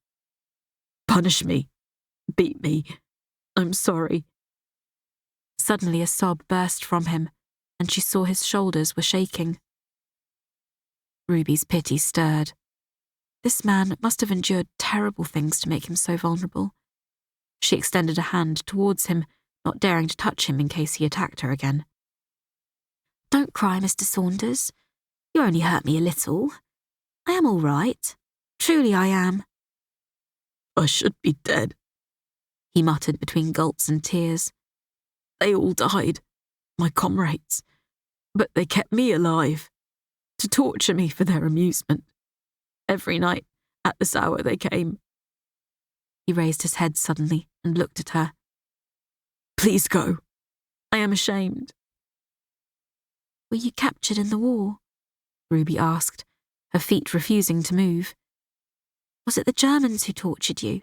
Punish me. Beat me. I'm sorry. Suddenly a sob burst from him, and she saw his shoulders were shaking. Ruby's pity stirred. This man must have endured terrible things to make him so vulnerable. She extended a hand towards him, not daring to touch him in case he attacked her again. Don't cry, Mr. Saunders. You only hurt me a little. I am all right. Truly I am. I should be dead, he muttered between gulps and tears. They all died, my comrades, but they kept me alive, to torture me for their amusement. Every night, at this hour they came. He raised his head suddenly and looked at her. Please go. I am ashamed. Were you captured in the war? Ruby asked, her feet refusing to move. Was it the Germans who tortured you?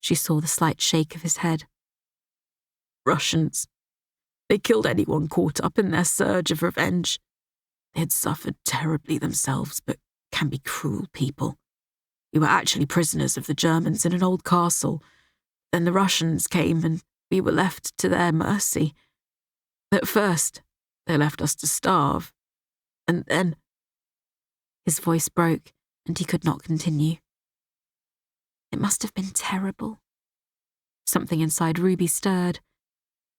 She saw the slight shake of his head. Russians. They killed anyone caught up in their surge of revenge. They had suffered terribly themselves, but can be cruel people. We were actually prisoners of the Germans in an old castle. Then the Russians came and we were left to their mercy. At first, they left us to starve. And then... His voice broke and he could not continue. It must have been terrible. Something inside Ruby stirred.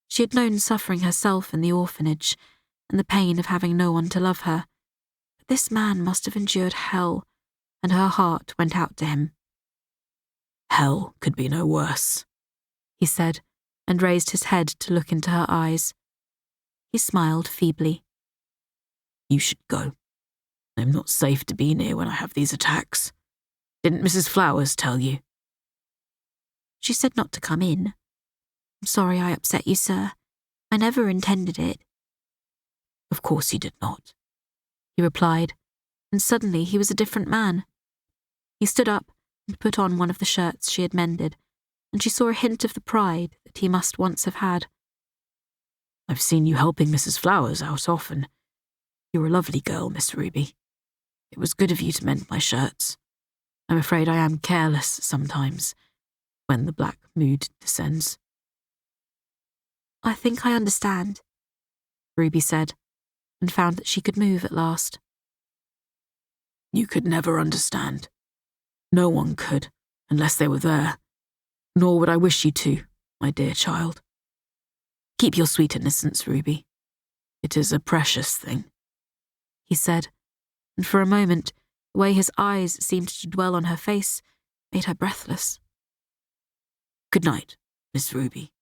She had known suffering herself in the orphanage and the pain of having no one to love her. But this man must have endured hell, and her heart went out to him. Hell could be no worse, he said, and raised his head to look into her eyes. He smiled feebly. You should go. I'm not safe to be near when I have these attacks. Didn't Mrs. Flowers tell you? She said not to come in. I'm sorry I upset you, sir. I never intended it. Of course you did not, he replied, and suddenly he was a different man. He stood up and put on one of the shirts she had mended, and she saw a hint of the pride that he must once have had. I've seen you helping Mrs. Flowers out often. You're a lovely girl, Miss Ruby. It was good of you to mend my shirts. I'm afraid I am careless sometimes, when the black mood descends. I think I understand, Ruby said, and found that she could move at last. You could never understand. No one could, unless they were there. Nor would I wish you to, my dear child. Keep your sweet innocence, Ruby. It is a precious thing," he said, and for a moment, the way his eyes seemed to dwell on her face made her breathless. "Good night, Miss Ruby.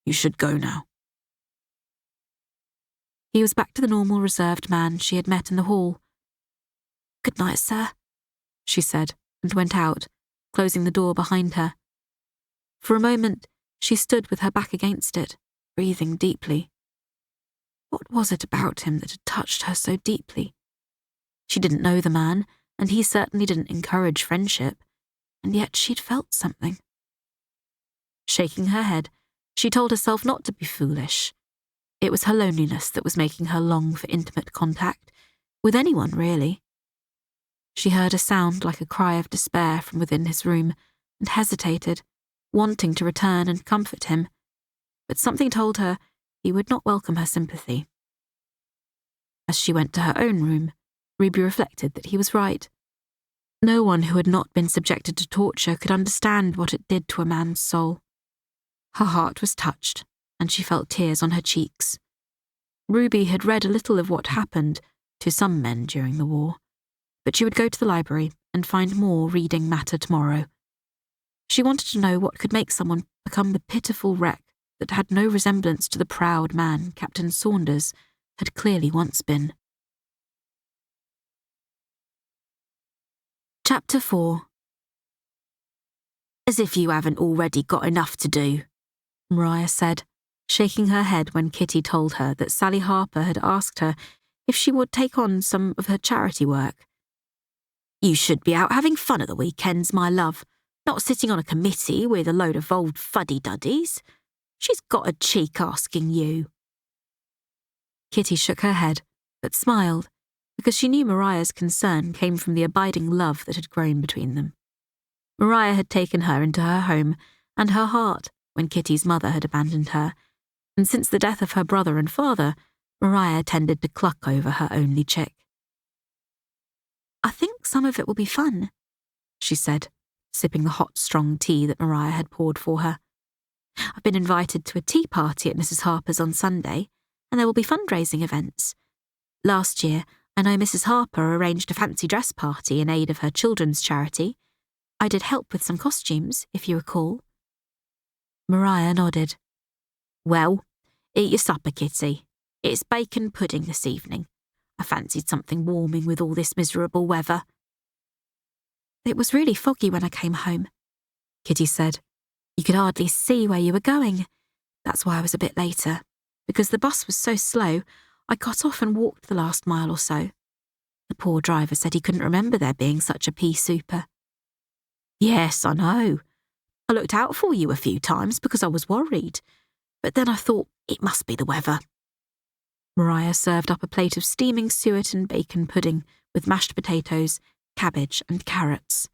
You should go now." He was back to the normal, reserved man she had met in the hall. "Good night, sir," she said, and went out, closing the door behind her. For a moment, she stood with her back against it, breathing deeply. What was it about him that had touched her so deeply? She didn't know the man, and he certainly didn't encourage friendship, and yet she'd felt something. Shaking her head, she told herself not to be foolish. It was her loneliness that was making her long for intimate contact, with anyone really. She heard a sound like a cry of despair from within his room, and hesitated, wanting to return and comfort him, but something told her he would not welcome her sympathy. As she went to her own room, Ruby reflected that he was right. No one who had not been subjected to torture could understand what it did to a man's soul. Her heart was touched, and she felt tears on her cheeks. Ruby had read a little of what happened to some men during the war, but she would go to the library and find more reading matter tomorrow. She wanted to know what could make someone become the pitiful wreck that had no resemblance to the proud man Captain Saunders had clearly once been. Chapter 4. "As if you haven't already got enough to do," Mariah said, shaking her head when Kitty told her that Sally Harper had asked her if she would take on some of her charity work. "You should be out having fun at the weekends, my love, not sitting on a committee with a load of old fuddy-duddies. She's got a cheek asking you." Kitty shook her head, but smiled, because she knew Mariah's concern came from the abiding love that had grown between them. Mariah had taken her into her home and her heart when Kitty's mother had abandoned her, and since the death of her brother and father, Mariah tended to cluck over her only chick. "I think some of it will be fun," she said, sipping the hot, strong tea that Mariah had poured for her. "I've been invited to a tea party at Mrs. Harper's on Sunday, and there will be fundraising events. Last year, I know Mrs. Harper arranged a fancy dress party in aid of her children's charity. I did help with some costumes, if you recall." Mariah nodded. "Well, eat your supper, Kitty. It's bacon pudding this evening. I fancied something warming with all this miserable weather." "It was really foggy when I came home," Kitty said. "You could hardly see where you were going. That's why I was a bit later. Because the bus was so slow, I got off and walked the last mile or so. The poor driver said he couldn't remember there being such a pea souper." "Yes, I know. I looked out for you a few times because I was worried, but then I thought it must be the weather." Mariah served up a plate of steaming suet and bacon pudding with mashed potatoes, cabbage and carrots.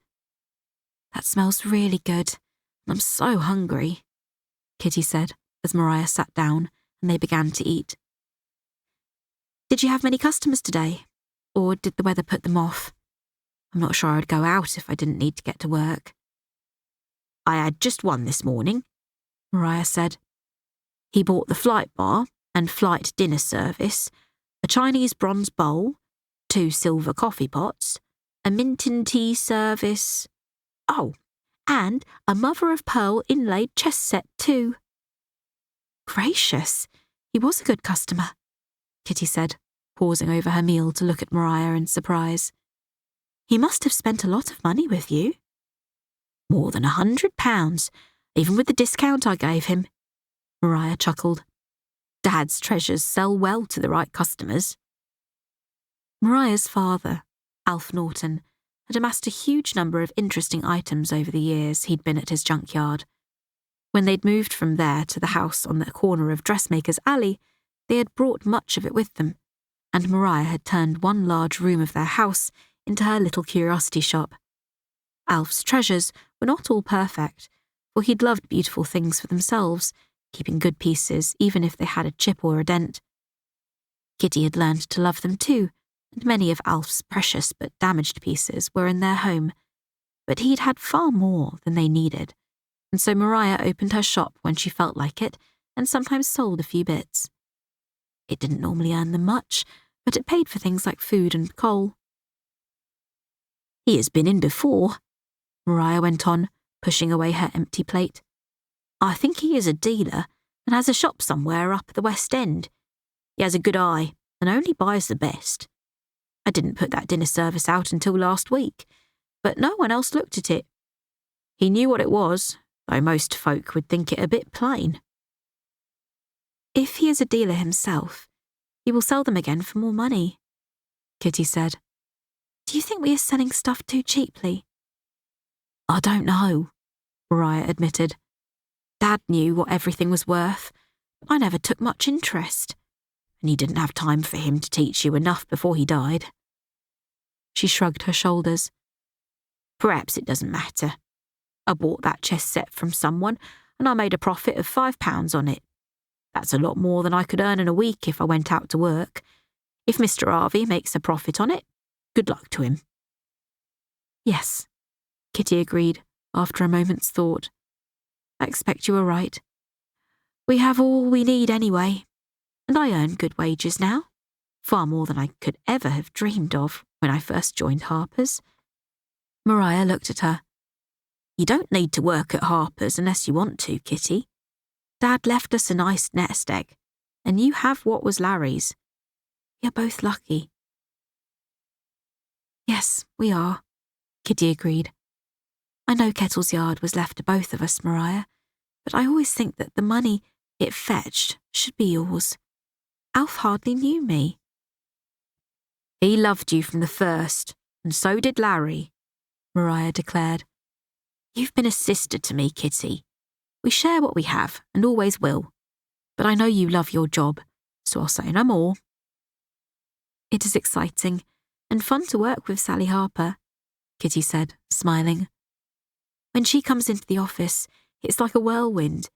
"That smells really good, and I'm so hungry," Kitty said as Mariah sat down and they began to eat. "Did you have many customers today, or did the weather put them off? I'm not sure I'd go out if I didn't need to get to work." "I had just one this morning," Mariah said. "He bought the flight bar and flight dinner service, a Chinese bronze bowl, 2 silver coffee pots, a Minton tea service. Oh, and a mother-of-pearl inlaid chess set too." "Gracious, he was a good customer," Kitty said, pausing over her meal to look at Mariah in surprise. "He must have spent a lot of money with you." "More than £100, even with the discount I gave him," Mariah chuckled. "Dad's treasures sell well to the right customers." Mariah's father, Alf Norton, had amassed a huge number of interesting items over the years he'd been at his junkyard. When they'd moved from there to the house on the corner of Dressmaker's Alley, they had brought much of it with them, and Mariah had turned one large room of their house into her little curiosity shop. Alf's treasures were not all perfect, for he'd loved beautiful things for themselves, keeping good pieces even if they had a chip or a dent. Kitty had learned to love them too, and many of Alf's precious but damaged pieces were in their home. but he'd had far more than they needed, and so Mariah opened her shop when she felt like it and sometimes sold a few bits. It didn't normally earn them much, but it paid for things like food and coal. He has been in before, Mariah went on, pushing away her empty plate. I think he is a dealer and has a shop somewhere up the West End. He has a good eye and only buys the best. I didn't put that dinner service out until last week, but no one else looked at it. He knew what it was, though most folk would think it a bit plain. If he is a dealer himself, he will sell them again for more money, Kitty said. Do you think we are selling stuff too cheaply? I don't know, Mariah admitted. Dad knew what everything was worth, but I never took much interest, and you didn't have time for him to teach you enough before he died. She shrugged her shoulders. Perhaps it doesn't matter. I bought that chess set from someone, and I made a profit of £5 on it. That's a lot more than I could earn in a week if I went out to work. If Mr. Harvey makes a profit on it, good luck to him. Yes, Kitty agreed after a moment's thought. I expect you are right. We have all we need anyway, and I earn good wages now, far more than I could ever have dreamed of when I first joined Harpers. Mariah looked at her. You don't need to work at Harpers unless you want to, Kitty. Dad left us a nice nest egg, and you have what was Larry's. We are both lucky. Yes, we are, Kitty agreed. I know Kettle's yard was left to both of us, Mariah, but I always think that the money it fetched should be yours. Alf hardly knew me. He loved you from the first, and so did Larry, Mariah declared. You've been a sister to me, Kitty. We share what we have, and always will. But I know you love your job, so I'll say no more. It is exciting and fun to work with Sally Harper, Kitty said, smiling. When she comes into the office, it's like a whirlwind.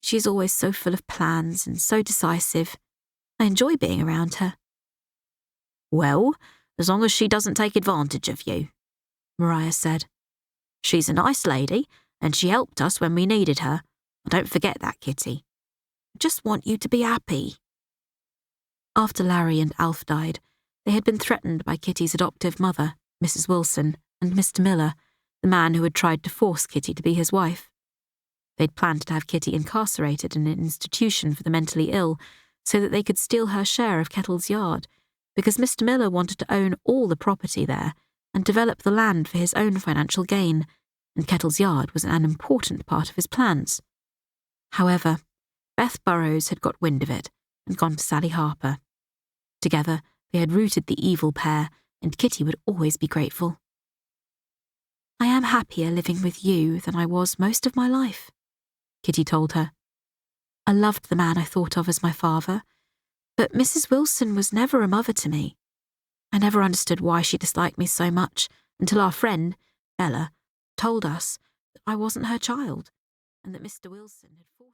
She is always so full of plans and so decisive. I enjoy being around her. Well, as long as she doesn't take advantage of you, Mariah said. She's a nice lady, and she helped us when we needed her. Don't forget that, Kitty. I just want you to be happy. After Larry and Alf died, they had been threatened by Kitty's adoptive mother, Mrs. Wilson, and Mr. Miller, the man who had tried to force Kitty to be his wife. They'd planned to have Kitty incarcerated in an institution for the mentally ill so that they could steal her share of Kettle's yard, because Mr. Miller wanted to own all the property there and develop the land for his own financial gain, and Kettle's yard was an important part of his plans. However, Beth Burrows had got wind of it and gone to Sally Harper. Together, they had rooted the evil pair, and Kitty would always be grateful. I am happier living with you than I was most of my life, Kitty told her. I loved the man I thought of as my father, but Mrs. Wilson was never a mother to me. I never understood why she disliked me so much until our friend, Bella, told us that I wasn't her child and that Mr. Wilson had forced